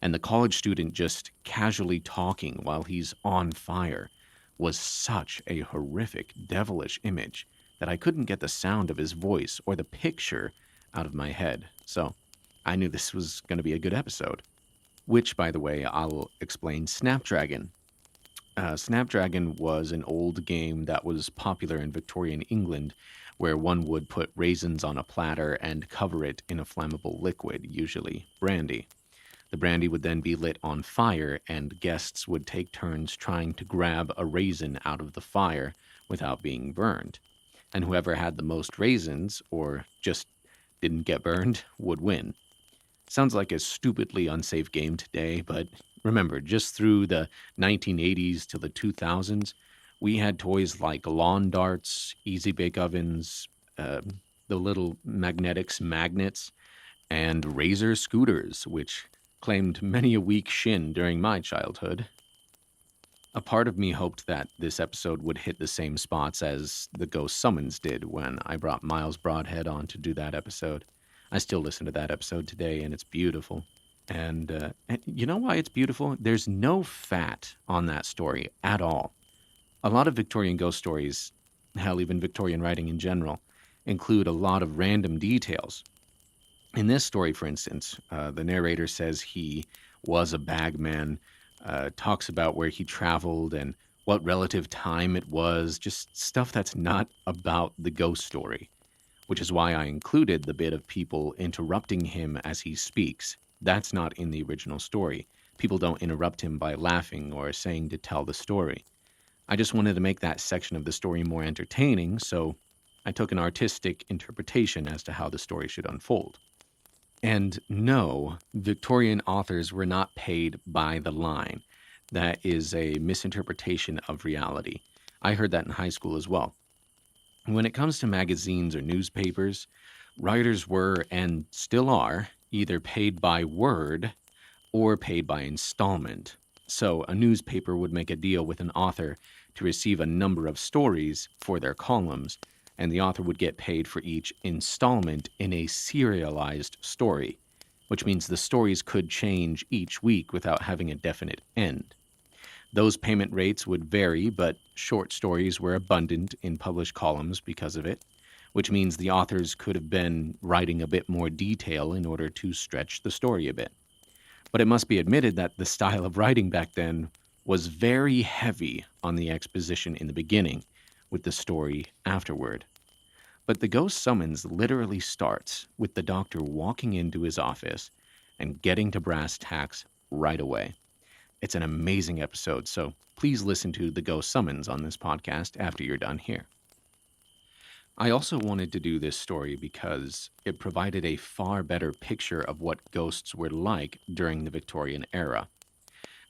And the college student just casually talking while he's on fire was such a horrific, devilish image that I couldn't get the sound of his voice or the picture out of my head. So I knew this was going to be a good episode. Which, by the way, I'll explain. Snapdragon. Snapdragon was an old game that was popular in Victorian England, where one would put raisins on a platter and cover it in a flammable liquid, usually brandy. The brandy would then be lit on fire, and guests would take turns trying to grab a raisin out of the fire without being burned. And whoever had the most raisins, or just didn't get burned, would win. Sounds like a stupidly unsafe game today, but remember, just through the 1980s to the 2000s, We had toys like lawn darts, easy bake ovens, the little magnets, and razor scooters, which claimed many a weak shin during my childhood. A part of me hoped that this episode would hit the same spots as the Ghost Summons did when I brought Miles Broadhead on to do that episode. I still listen to that episode today, and it's beautiful. And you know why it's beautiful? There's no fat on that story at all. A lot of Victorian ghost stories, hell, even Victorian writing in general, include a lot of random details. In this story, for instance, the narrator says he was a bagman, talks about where he traveled and what relative time it was, just stuff that's not about the ghost story, which is why I included the bit of people interrupting him as he speaks. That's not in the original story. People don't interrupt him by laughing or saying to tell the story. I just wanted to make that section of the story more entertaining, so I took an artistic interpretation as to how the story should unfold. And no, Victorian authors were not paid by the line. That is a misinterpretation of reality. I heard that in high school as well. When it comes to magazines or newspapers, writers were, and still are, either paid by word or paid by installment. So a newspaper would make a deal with an author to receive a number of stories for their columns, and the author would get paid for each installment in a serialized story, which means the stories could change each week without having a definite end. Those payment rates would vary, but short stories were abundant in published columns because of it, which means the authors could have been writing a bit more detail in order to stretch the story a bit. But it must be admitted that the style of writing back then was very heavy on the exposition in the beginning, with the story afterward. But the Ghost Summons literally starts with the doctor walking into his office and getting to brass tacks right away. It's an amazing episode, so please listen to the Ghost Summons on this podcast after you're done here. I also wanted to do this story because it provided a far better picture of what ghosts were like during the Victorian era.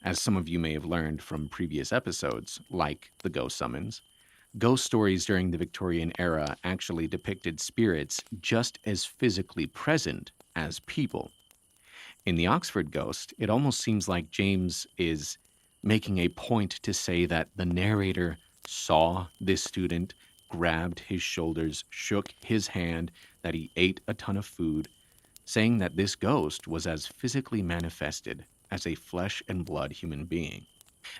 As some of you may have learned from previous episodes, like the Ghost Summons, ghost stories during the Victorian era actually depicted spirits just as physically present as people. In the Oxford Ghost, it almost seems like James is making a point to say that the narrator saw this student, grabbed his shoulders, shook his hand, that he ate a ton of food, saying that this ghost was as physically manifested as a flesh and blood human being.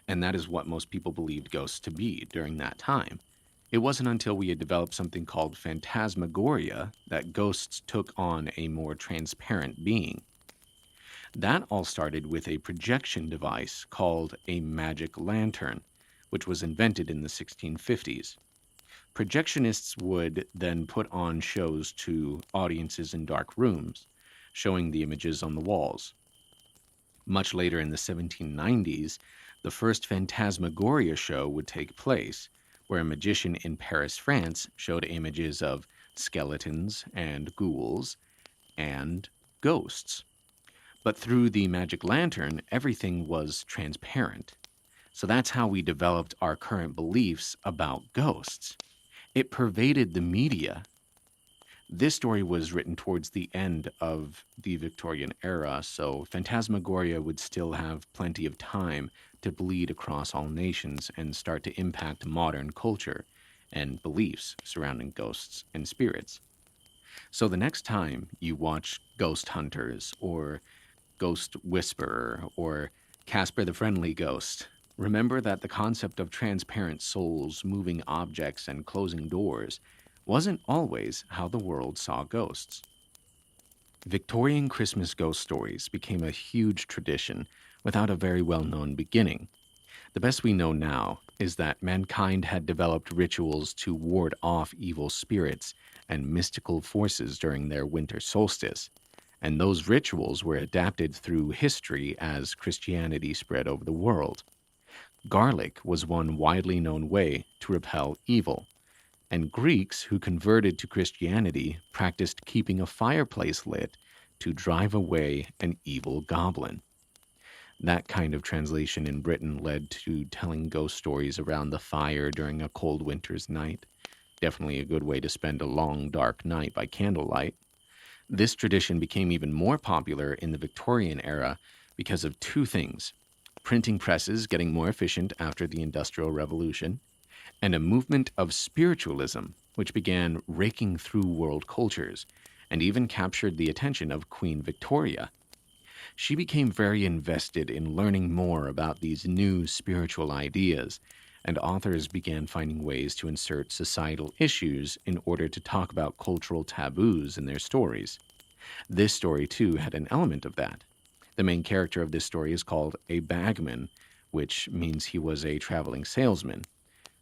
And that is what most people believed ghosts to be during that time. It wasn't until we had developed something called phantasmagoria that ghosts took on a more transparent being. That all started with a projection device called a magic lantern, which was invented in the 1650s. Projectionists would then put on shows to audiences in dark rooms, showing the images on the walls. Much later in the 1790s, the first Phantasmagoria show would take place, where a magician in Paris, France, showed images of skeletons and ghouls and ghosts. But through the magic lantern, everything was transparent. So that's how we developed our current beliefs about ghosts. It pervaded the media. This story was written towards the end of the Victorian era, so Phantasmagoria would still have plenty of time to bleed across all nations and start to impact modern culture and beliefs surrounding ghosts and spirits. So the next time you watch Ghost Hunters or Ghost Whisperer or Casper the Friendly Ghost, remember that the concept of transparent souls, moving objects, and closing doors wasn't always how the world saw ghosts. Victorian Christmas ghost stories became a huge tradition without a very well-known beginning. The best we know now is that mankind had developed rituals to ward off evil spirits and mystical forces during their winter solstice, and those rituals were adapted through history as Christianity spread over the world. Garlic was one widely known way to repel evil, and Greeks who converted to Christianity practiced keeping a fireplace lit to drive away an evil goblin. That kind of translation in Britain led to telling ghost stories around the fire during a cold winter's night. Definitely a good way to spend a long, dark night by candlelight. This tradition became even more popular in the Victorian era because of two things: printing presses getting more efficient after the Industrial Revolution, and a movement of spiritualism, which began raking through world cultures and even captured the attention of Queen Victoria. She became very invested in learning more about these new spiritual ideas, and authors began finding ways to insert societal issues in order to talk about cultural taboos in their stories. This story, too, had an element of that. The main character of this story is called a bagman, which means he was a traveling salesman.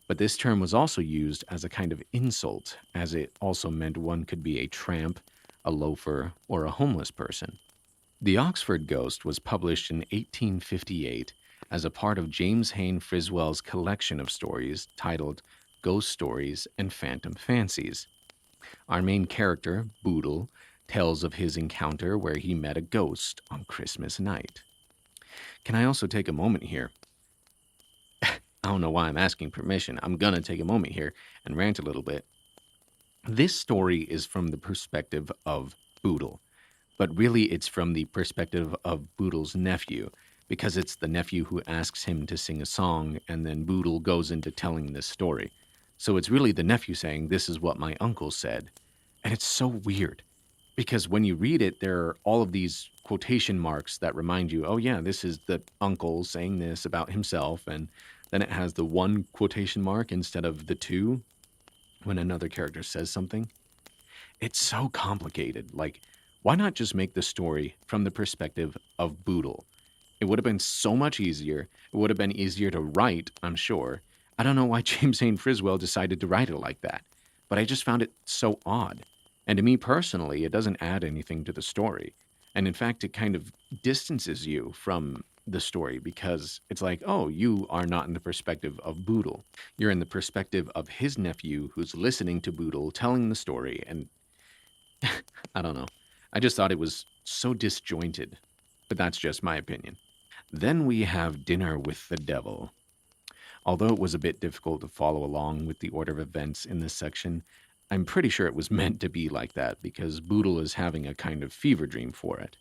But this term was also used as a kind of insult, as it also meant one could be a tramp, a loafer, or a homeless person. The Oxford Ghost was published in 1858 as a part of James Hain Friswell's collection of stories titled Ghost Stories and Phantom Fancies. Our main character, Boodle, tells of his encounter where he met a ghost on Christmas night. Can I also take a moment here? I don't know why I'm asking permission. I'm going to take a moment here and rant a little bit. This story is from the perspective of Boodle, but really it's from the perspective of Boodle's nephew, because it's the nephew who asks him to sing a song, and then Boodle goes into telling this story. So it's really the nephew saying, "This is what my uncle said." And it's so weird, because when you read it, there are all of these quotation marks that remind you, oh yeah, this is the uncle saying this about himself, and then it has the one quotation mark instead of the two when another character says something. It's so complicated. Like, why not just make the story from the perspective of Boodle? It would have been so much easier. It would have been easier to write, I'm sure. I don't know why James Hain Friswell decided to write it like that, but I just found it so odd. And to me personally, it doesn't add anything to the story. And in fact, it kind of distances you from the story, because it's like, oh, you are not in the perspective of Boodle. You're in the perspective of his nephew who's listening to Boodle telling the story. And I don't know. I just thought it was so disjointed, but that's just my opinion. Then we have Dinner with the Devil. Although it was a bit difficult to follow along with the order of events in this section, I'm pretty sure it was meant to be like that because Boodle is having a kind of fever dream for it.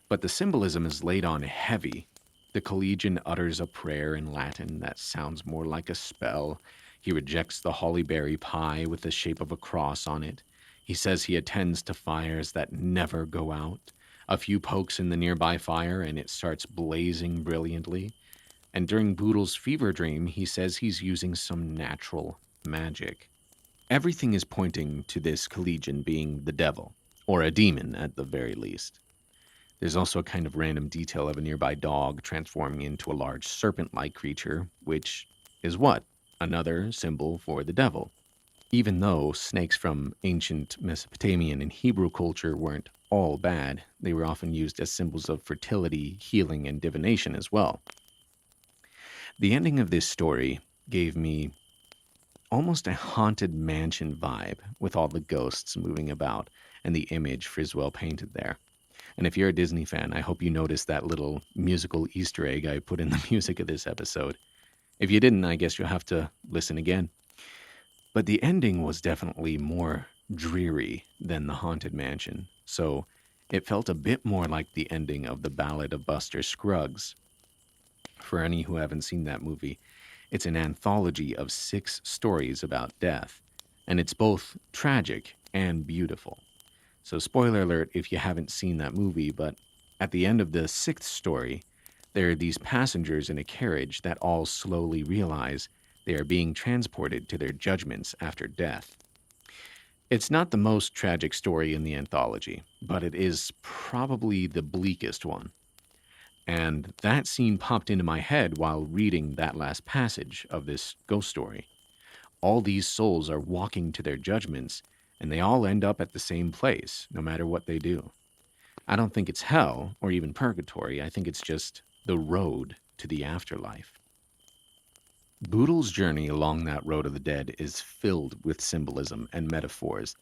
But the symbolism is laid on heavy. The collegian utters a prayer in Latin that sounds more like a spell. He rejects the hollyberry pie with the shape of a cross on it. He says he attends to fires that never go out. A few pokes in the nearby fire and it starts blazing brilliantly. And during Boodle's fever dream, he says he's using some natural magic. Everything is pointing to this collegian being the devil, or a demon at the very least. There's also a kind of random detail of a nearby dog transforming into a large serpent-like creature, which is what? Another symbol for the devil. Even though snakes from ancient Mesopotamian and Hebrew culture weren't all bad, they were often used as symbols of fertility, healing, and divination as well. The ending of this story gave me almost a haunted mansion vibe with all the ghosts moving about and the image Friswell painted there. And if you're a Disney fan, I hope you noticed that little musical Easter egg I put in the music of this episode. If you didn't, I guess you'll have to listen again. But the ending was definitely more dreary than the Haunted Mansion, so it felt a bit more like the ending of The Ballad of Buster Scruggs. For any who haven't seen that movie, it's an anthology of 6 stories about death, and it's both tragic and beautiful. So spoiler alert if you haven't seen that movie, but at the end of the 6th story, there are these passengers in a carriage that all slowly realize they are being transported to their judgments after death. It's not the most tragic story in the anthology, but it is probably the bleakest one. And that scene popped into my head while reading that last passage of this ghost story. All these souls are walking to their judgments, and they all end up at the same place, no matter what they do. I don't think it's hell or even purgatory. I think it's just the road to the afterlife. Boodle's journey along that road of the dead is filled with symbolism and metaphors,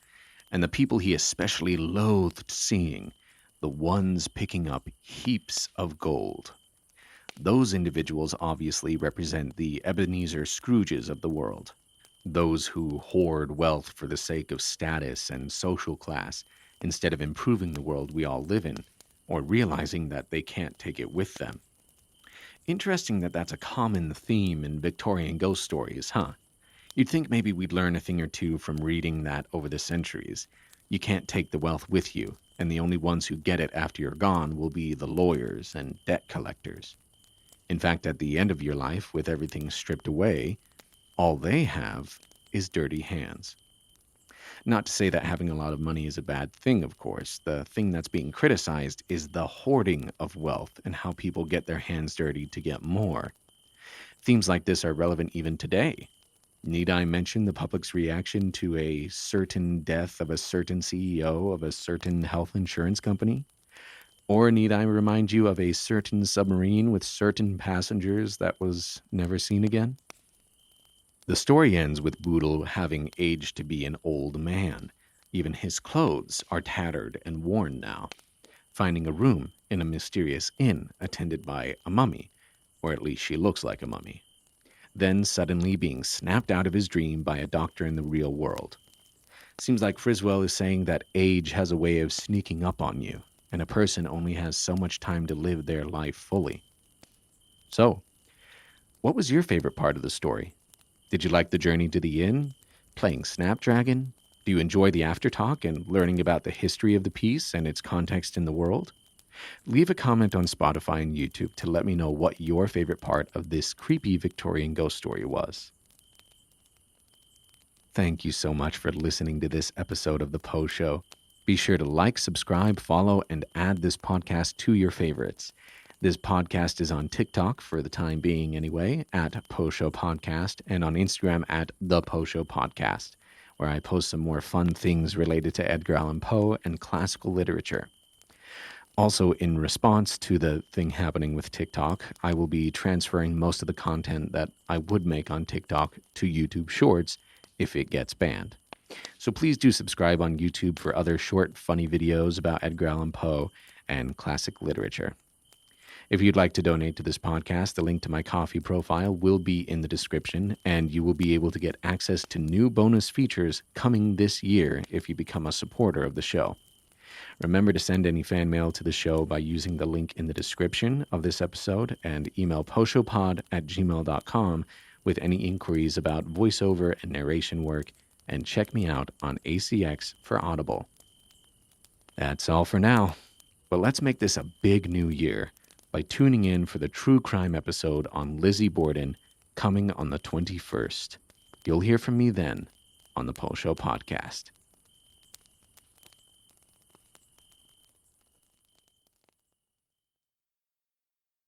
and the people he especially loathed seeing, the ones picking up heaps of gold, Those individuals obviously represent the Ebenezer Scrooges of the world. Those who hoard wealth for the sake of status and social class instead of improving the world we all live in, or realizing that they can't take it with them. Interesting that that's a common theme in Victorian ghost stories, huh? You'd think maybe we'd learn a thing or two from reading that over the centuries. You can't take the wealth with you, and the only ones who get it after you're gone will be the lawyers and debt collectors. In fact, at the end of your life, with everything stripped away, all they have is dirty hands. Not to say that having a lot of money is a bad thing, of course. The thing that's being criticized is the hoarding of wealth and how people get their hands dirty to get more. Themes like this are relevant even today. Need I mention the public's reaction to a certain death of a certain CEO of a certain health insurance company? Or need I remind you of a certain submarine with certain passengers that was never seen again? The story ends with Boodle having aged to be an old man. Even his clothes are tattered and worn now. Finding a room in a mysterious inn attended by a mummy, or at least she looks like a mummy. Then suddenly being snapped out of his dream by a doctor in the real world. Seems like Friswell is saying that age has a way of sneaking up on you, and a person only has so much time to live their life fully. So, what was your favorite part of the story? Did you like the journey to the inn? Playing Snapdragon? Do you enjoy the aftertalk and learning about the history of the piece and its context in the world? Leave a comment on Spotify and YouTube to let me know what your favorite part of this creepy Victorian ghost story was. Thank you so much for listening to this episode of The Poe Show. Be sure to like, subscribe, follow, and add this podcast to your favorites. This podcast is on TikTok, for the time being anyway, at Poe Show Podcast, and on Instagram at The Poe Show Podcast, where I post some more fun things related to Edgar Allan Poe and classical literature. Also, in response to the thing happening with TikTok, I will be transferring most of the content that I would make on TikTok to YouTube Shorts if it gets banned. So please do subscribe on YouTube for other short, funny videos about Edgar Allan Poe and classic literature. If you'd like to donate to this podcast, the link to my Ko-fi profile will be in the description, and you will be able to get access to new bonus features coming this year if you become a supporter of the show. Remember to send any fan mail to the show by using the link in the description of this episode, and email poshowpod@gmail.com with any inquiries about voiceover and narration work, and check me out on ACX for Audible. That's all for now, but let's make this a big new year by tuning in for the true crime episode on Lizzie Borden coming on the 21st. You'll hear from me then on the Poe Show Podcast.